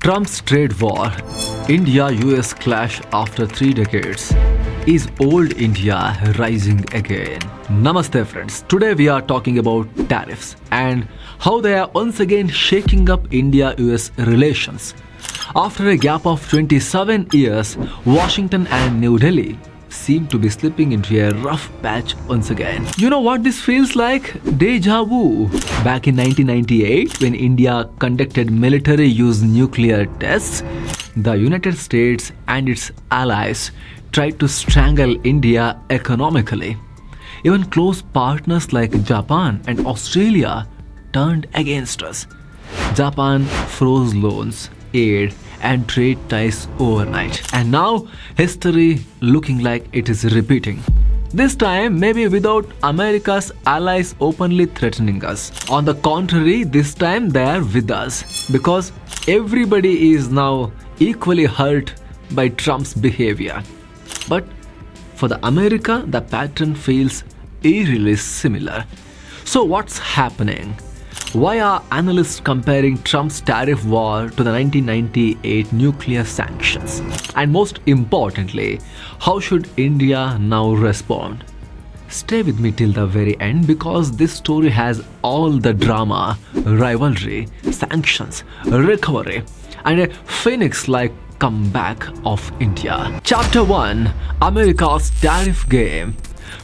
Trump's trade war, India-US clash after 3 decades. Is old India rising again? Namaste friends, today we are talking about tariffs and how they are once again shaking up India-US relations. After a gap of 27 years, Washington and New Delhi seem to be slipping into a rough patch once again. You know what this feels like? Deja vu. Back in 1998, when India conducted military-use nuclear tests, the United States and its allies tried to strangle India economically. Even close partners like Japan and Australia turned against us. Japan froze loans, aid, and trade ties overnight. And now, history looking like it is repeating. This time, maybe without America's allies openly threatening us. On the contrary, this time they are with us. Because everybody is now equally hurt by Trump's behavior. But for the America, the pattern feels eerily similar. So what's happening? Why are analysts comparing Trump's tariff war to the 1998 nuclear sanctions? And most importantly, how should India now respond? Stay with me till the very end because this story has all the drama, rivalry, sanctions, recovery, and a phoenix-like comeback of India. Chapter 1: America's Tariff Game.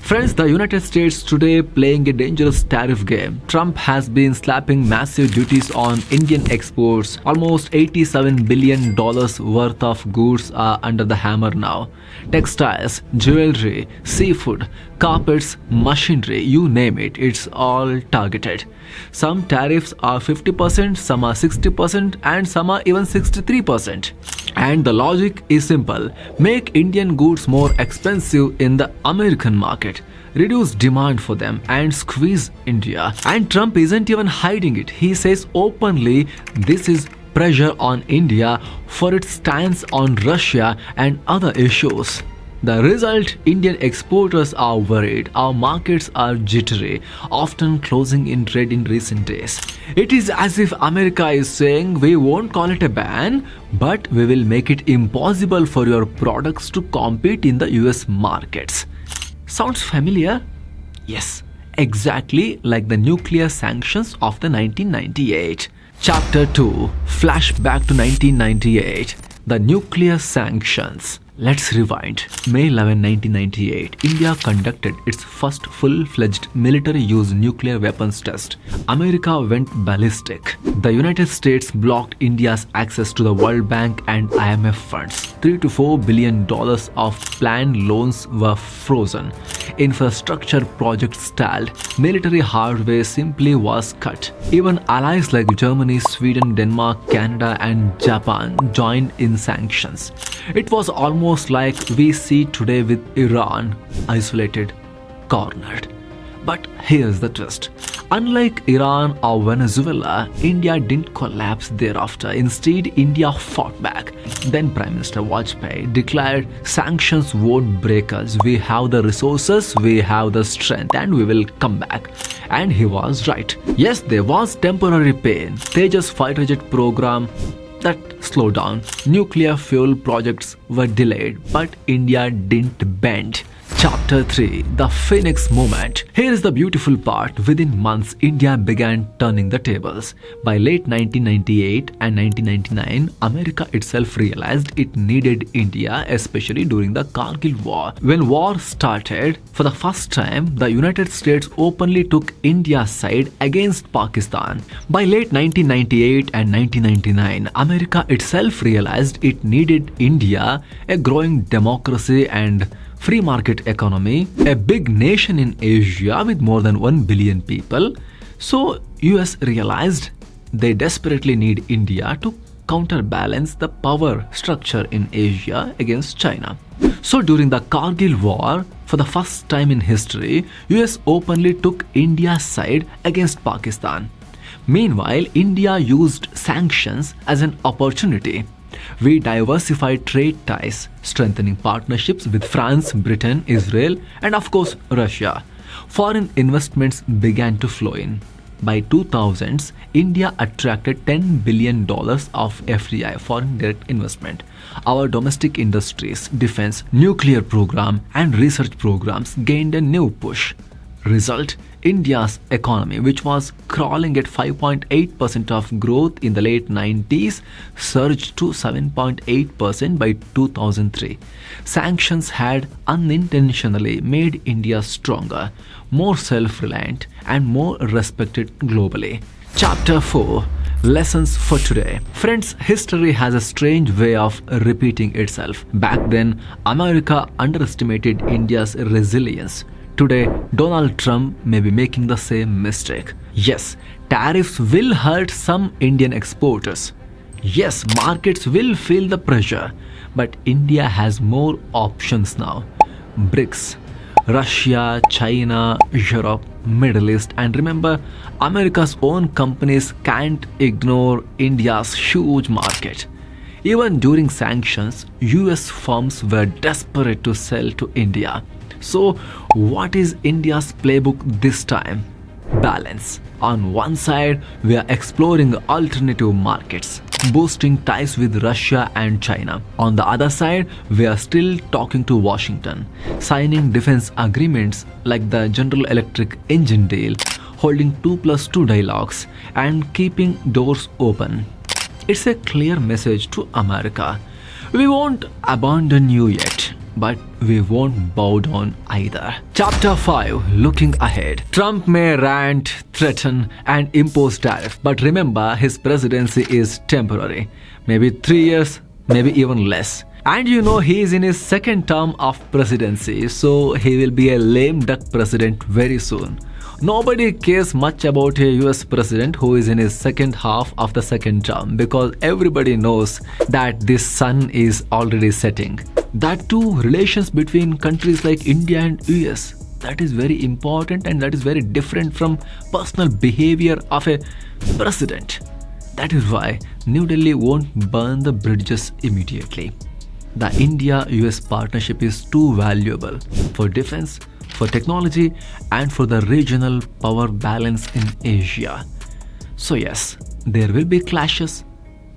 Friends, the United States today playing a dangerous tariff game. Trump has been slapping massive duties on Indian exports. Almost $87 billion worth of goods are under the hammer now. Textiles, jewelry, seafood, carpets, machinery, you name it, it's all targeted. Some tariffs are 50%, some are 60%, and some are even 63%. And the logic is simple. Make Indian goods more expensive in the American market, reduce demand for them, and squeeze India. And Trump isn't even hiding it. He says openly this is pressure on India for its stance on Russia and other issues. The result, Indian exporters are worried, our markets are jittery, often closing in trade in recent days. It is as if America is saying we won't call it a ban, but we will make it impossible for your products to compete in the US markets. Sounds familiar? Yes, exactly like the nuclear sanctions of the 1998. Chapter 2: Flashback to 1998. The nuclear sanctions. Let's rewind. May 11, 1998, India conducted its first full-fledged military-use nuclear weapons test. America went ballistic. The United States blocked India's access to the World Bank and IMF funds. $3 to $4 billion of planned loans were frozen. Infrastructure projects stalled. Military hardware simply was cut. Even allies like Germany, Sweden, Denmark, Canada, and Japan joined in sanctions. It was almost like we see today with Iran, isolated, cornered. But here's the twist. Unlike Iran or Venezuela, India didn't collapse thereafter. Instead, India fought back. Then Prime Minister Vajpayee declared, sanctions won't break us. We have the resources, we have the strength, and we will come back. And he was right. Yes, there was temporary pain. Tejas fighter jet program that slowed down. Nuclear fuel projects were delayed, but India didn't bend. Chapter 3: The Phoenix Moment. Here is the beautiful part. Within months, India began turning the tables. By late 1998 and 1999, America itself realized it needed India, especially during the Kargil War. When war started, for the first time, the United States openly took India's side against Pakistan. By late 1998 and 1999, America itself realized it needed India, a growing democracy and free market economy, a big nation in Asia with more than 1 billion people. So US realized they desperately need India to counterbalance the power structure in Asia against China. So during the Kargil War, for the first time in history, US openly took India's side against Pakistan. Meanwhile, India used sanctions as an opportunity. We diversified trade ties, strengthening partnerships with France, Britain, Israel, and of course Russia. Foreign investments began to flow in. By 2000s, India attracted $10 billion of FDI, foreign direct investment. Our domestic industries, defense, nuclear program and research programs gained a new push. Result, India's economy, which was crawling at 5.8% of growth in the late 90s, surged to 7.8% by 2003. Sanctions had unintentionally made India stronger, more self-reliant and more respected globally. Chapter 4. Lessons for today. Friends, history has a strange way of repeating itself. Back then, America underestimated India's resilience. Today, Donald Trump may be making the same mistake. Yes, tariffs will hurt some Indian exporters. Yes, markets will feel the pressure. But India has more options now. BRICS, Russia, China, Europe, Middle East, and remember, America's own companies can't ignore India's huge market. Even during sanctions, US firms were desperate to sell to India. So, what is India's playbook this time? Balance. On one side, we are exploring alternative markets, boosting ties with Russia and China. On the other side, we are still talking to Washington, signing defense agreements like the General Electric engine deal, holding 2+2 dialogues, and keeping doors open. It's a clear message to America. We won't abandon you yet, but we won't bow down either. Chapter 5. Looking ahead. Trump may rant, threaten and impose tariff, but remember, his presidency is temporary. Maybe 3 years, maybe even less. And you know, he is in his second term of presidency, so he will be a lame duck president very soon. Nobody cares much about a US president who is in his second half of the second term, because everybody knows that this sun is already setting. That too, relations between countries like India and US, that is very important and that is very different from personal behavior of a president. That is why New Delhi won't burn the bridges immediately. The India-US partnership is too valuable for defense, for technology and for the regional power balance in Asia. So yes, there will be clashes,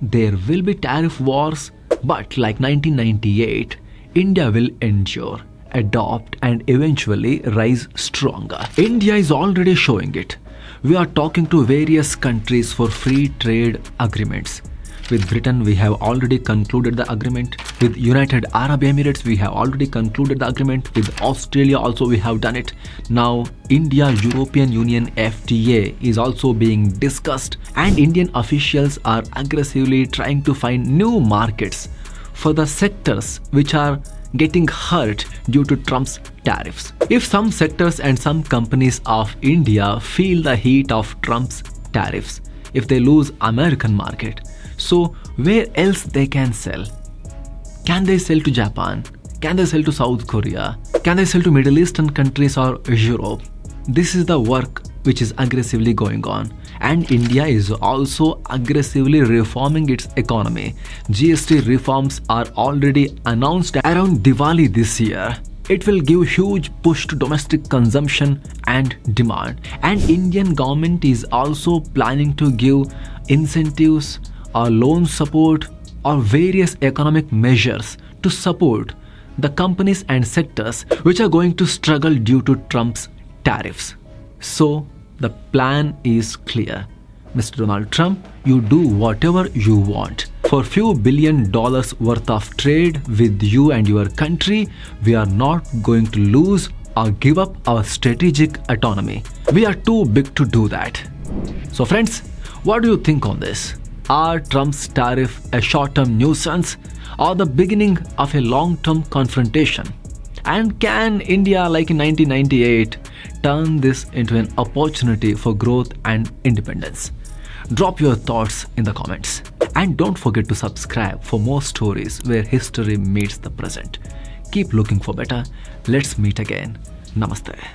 there will be tariff wars, but like 1998, India will endure, adopt and eventually rise stronger. India is already showing it. We are talking to various countries for free trade agreements. With Britain, we have already concluded the agreement. With United Arab Emirates, we have already concluded the agreement. With Australia also we have done it. Now, India-European Union FTA is also being discussed, and Indian officials are aggressively trying to find new markets for the sectors which are getting hurt due to Trump's tariffs. If some sectors and some companies of India feel the heat of Trump's tariffs, if they lose American market, so where else they can sell? Can they sell to Japan? Can they sell to South Korea? Can they sell to Middle Eastern countries or Europe? This is the work which is aggressively going on. And India is also aggressively reforming its economy. GST reforms are already announced around Diwali this year. It will give huge push to domestic consumption and demand. And Indian government is also planning to give incentives or loan support or various economic measures to support the companies and sectors which are going to struggle due to Trump's tariffs. So the plan is clear. Mr. Donald Trump, you do whatever you want. For few $1 billion worth of trade with you and your country, we are not going to lose or give up our strategic autonomy. We are too big to do that. So friends, what do you think on this? Are Trump's tariff a short-term nuisance or the beginning of a long-term confrontation? And can India, like in 1998, turn this into an opportunity for growth and independence? Drop your thoughts in the comments. And don't forget to subscribe for more stories where history meets the present. Keep looking for better. Let's meet again. Namaste.